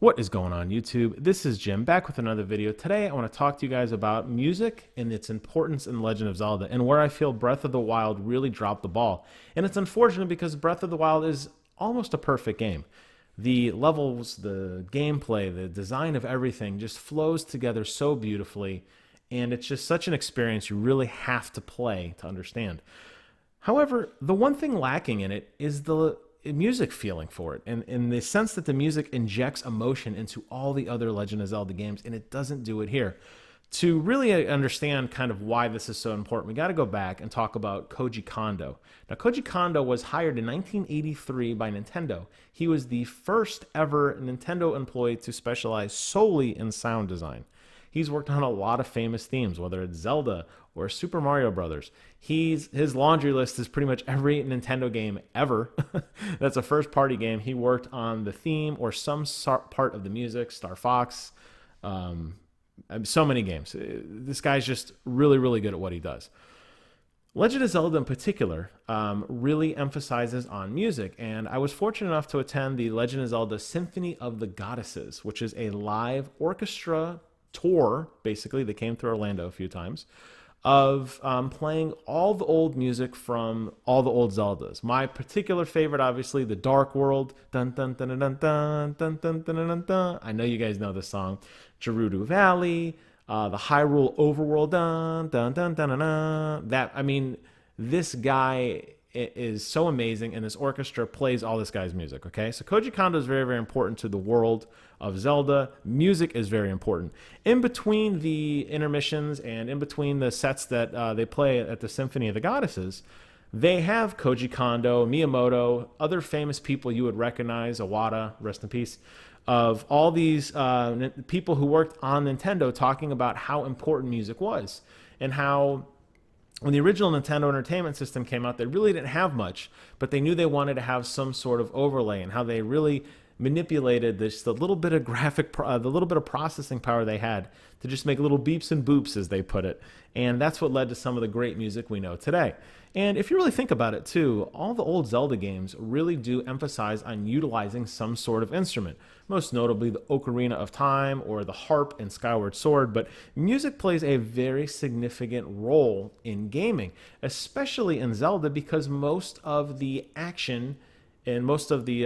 What is going on YouTube? This is Jim back with another video. Today I want to talk to you guys about music and its importance in Legend of Zelda and where I feel Breath of the Wild really dropped the ball. And it's unfortunate because Breath of the Wild is almost a perfect game. The levels, the gameplay, the design of everything just flows together so beautifully, and it's just such an experience you really have to play to understand. However, the one thing lacking in it is the music feeling for it, and in the sense that the music injects emotion into all the other Legend of Zelda games, and it doesn't do it here. To really understand kind of why this is so important, we got to go back and talk about Koji Kondo. Now, Koji Kondo was hired in 1983 by Nintendo. He was the first ever Nintendo employee to specialize solely in sound design. He's worked on a lot of famous themes, whether it's Zelda or Super Mario Brothers. His laundry list is pretty much every Nintendo game ever. That's a first-party game. He worked on the theme or some part of the music, Star Fox, so many games. This guy's just really, really good at what he does. Legend of Zelda in particular really emphasizes on music, and I was fortunate enough to attend the Legend of Zelda Symphony of the Goddesses, which is a live orchestra tour. Basically, they came through Orlando a few times, of playing all the old music from all the old Zeldas. My particular favorite, obviously, the Dark World. Dun dun dun dun dun dun dun dun dun dun. I know you guys know this song. Gerudo Valley, the Hyrule Overworld. Dun dun dun dun dun dun. That, I mean, this guy is so amazing, and this orchestra plays all this guy's music. Okay, so Koji Kondo is very, very important to the world of Zelda. Music is very important. In between the intermissions and in between the sets that they play at the Symphony of the Goddesses, they have Koji Kondo, Miyamoto, other famous people you would recognize, Iwata, rest in peace, of all these people who worked on Nintendo talking about how important music was and how when the original Nintendo Entertainment System came out, they really didn't have much, but they knew they wanted to have some sort of overlay, and how they really manipulated this, the little bit of the little bit of processing power they had to just make little beeps and boops, as they put it. And that's what led to some of the great music we know today. And if you really think about it too, all the old Zelda games really do emphasize on utilizing some sort of instrument, most notably the Ocarina of Time or the harp in Skyward Sword. But music plays a very significant role in gaming, especially in Zelda, because most of the action and most of the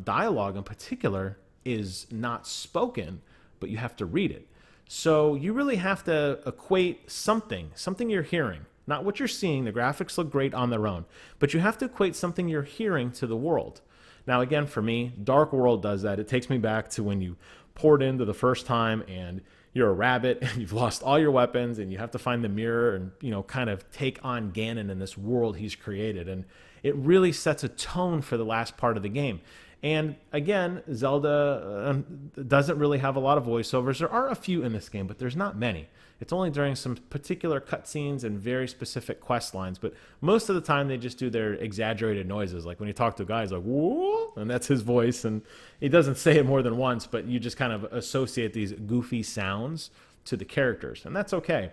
dialogue in particular is not spoken, but you have to read it. So you really have to equate something you're hearing, not what you're seeing. The graphics look great on their own, but you have to equate something you're hearing to the world. Now, again, for me, Dark World does that. It takes me back to when you poured into the first time and you're a rabbit and you've lost all your weapons and you have to find the mirror and, you know, kind of take on Ganon in this world he's created. And it really sets a tone for the last part of the game. And again, Zelda doesn't really have a lot of voiceovers. There are a few in this game, but there's not many. It's only during some particular cutscenes and very specific quest lines. But most of the time, they just do their exaggerated noises. Like when you talk to a guy, he's like, whoa, and that's his voice. And he doesn't say it more than once, but you just kind of associate these goofy sounds to the characters. And that's okay.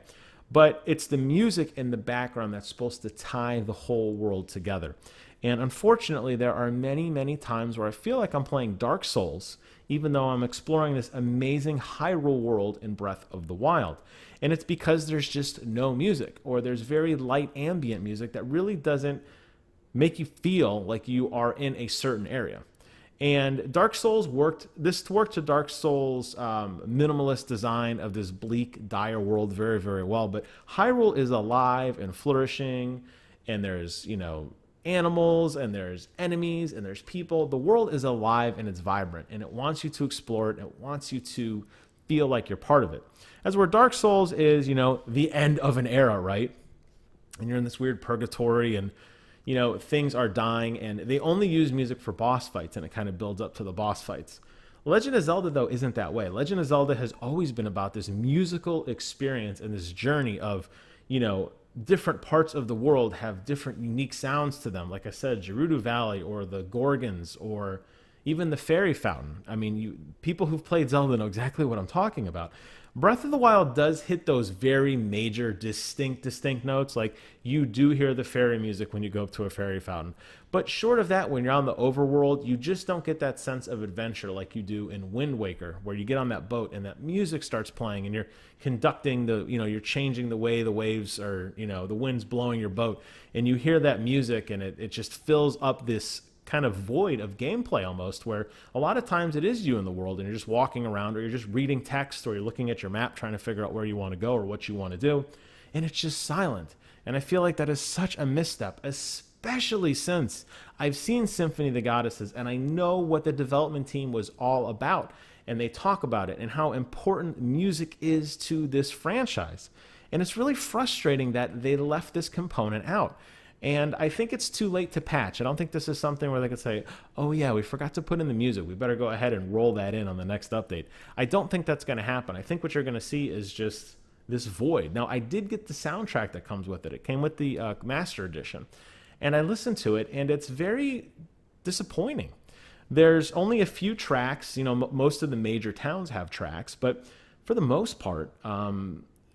But it's the music in the background that's supposed to tie the whole world together. And unfortunately, there are many, many times where I feel like I'm playing Dark Souls, even though I'm exploring this amazing Hyrule world in Breath of the Wild. And it's because there's just no music, or there's very light ambient music that really doesn't make you feel like you are in a certain area. And Dark Souls worked to Dark Souls' minimalist design of this bleak, dire world very, very well. But Hyrule is alive and flourishing, and there's, you know, animals, and there's enemies, and there's people. The world is alive and it's vibrant, and it wants you to explore it, and it wants you to feel like you're part of it. As where Dark Souls is, you know, the end of an era, right? And you're in this weird purgatory, and you know, things are dying, and they only use music for boss fights, and it kind of builds up to the boss fights. Legend of Zelda, though, isn't that way. Legend of Zelda has always been about this musical experience and this journey of, you know, different parts of the world have different unique sounds to them. Like I said, Gerudo Valley or the Gorgons or, even the fairy fountain. I mean, people who've played Zelda know exactly what I'm talking about. Breath of the Wild does hit those very major, distinct notes. Like, you do hear the fairy music when you go up to a fairy fountain. But short of that, when you're on the overworld, you just don't get that sense of adventure like you do in Wind Waker, where you get on that boat and that music starts playing and you're conducting you're changing the way the waves are, the wind's blowing your boat. And you hear that music and it just fills up this kind of void of gameplay almost, where a lot of times it is you in the world and you're just walking around, or you're just reading text, or you're looking at your map trying to figure out where you want to go or what you want to do, and it's just silent. And I feel like that is such a misstep, especially since I've seen Symphony of the Goddesses and I know what the development team was all about, and they talk about it and how important music is to this franchise. And it's really frustrating that they left this component out. And I think it's too late to patch. I don't think this is something where they could say, oh yeah, we forgot to put in the music, we better go ahead and roll that in on the next update. I don't think that's going to happen. I think what you're going to see is just this void. Now, I did get the soundtrack that comes with it. It came with the Master Edition. And I listened to it, and it's very disappointing. There's only a few tracks. Most of the major towns have tracks, but for the most part,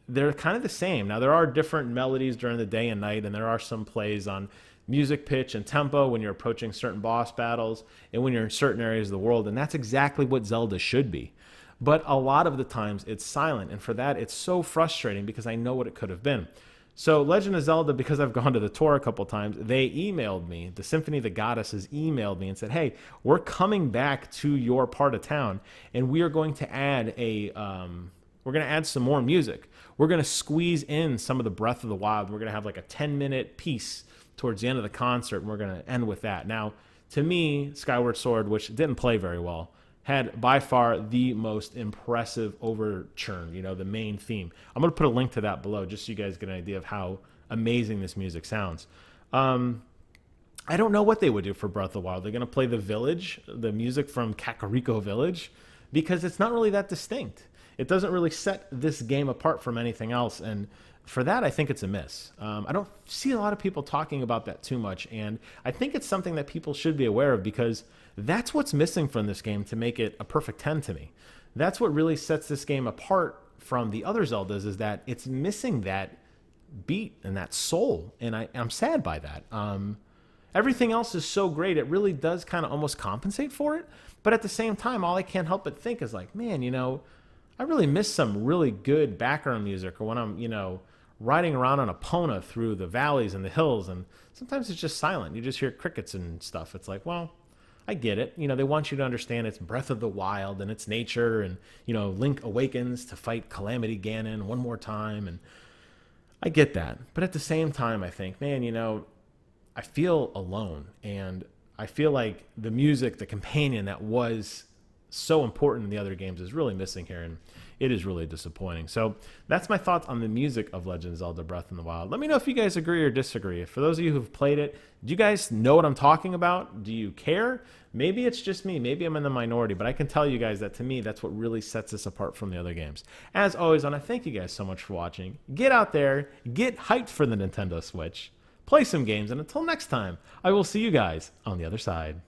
they're kind of the same. Now, there are different melodies during the day and night, and there are some plays on music pitch and tempo when you're approaching certain boss battles and when you're in certain areas of the world, and that's exactly what Zelda should be. But a lot of the times it's silent, and for that it's so frustrating because I know what it could have been. So Legend of Zelda, because I've gone to the tour a couple times, they emailed me, the Symphony of the Goddesses emailed me and said, hey, we're coming back to your part of town, and we are going to add we're going to add some more music. We're going to squeeze in some of the Breath of the Wild. We're going to have like a 10-minute piece towards the end of the concert, and we're going to end with that. Now, to me, Skyward Sword, which didn't play very well, had by far the most impressive overture, the main theme. I'm going to put a link to that below just so you guys get an idea of how amazing this music sounds. I don't know what they would do for Breath of the Wild. They're going to play the village, the music from Kakariko Village, because it's not really that distinct. It doesn't really set this game apart from anything else, and for that, I think it's a miss. I don't see a lot of people talking about that too much, and I think it's something that people should be aware of, because that's what's missing from this game to make it a perfect 10 to me. That's what really sets this game apart from the other Zeldas, is that it's missing that beat and that soul, and I'm sad by that. Everything else is so great, it really does kind of almost compensate for it, but at the same time, all I can't help but think is like, man, I really miss some really good background music, or when I'm, riding around on a Epona through the valleys and the hills, and sometimes it's just silent. You just hear crickets and stuff. It's like, well, I get it. They want you to understand it's Breath of the Wild and it's nature, and, Link awakens to fight Calamity Ganon one more time, and I get that. But at the same time, I think, man, I feel alone, and I feel like the music, the companion that was so important in the other games, is really missing here, and it is really disappointing. So that's my thoughts on the music of Legend of Zelda Breath of the Wild. Let me know if you guys agree or disagree. For those of you who've played it, do you guys know what I'm talking about? Do you care? Maybe it's just me. Maybe I'm in the minority, but I can tell you guys that to me, that's what really sets this apart from the other games. As always, I want to thank you guys so much for watching. Get out there, get hyped for the Nintendo Switch, play some games, and until next time, I will see you guys on the other side.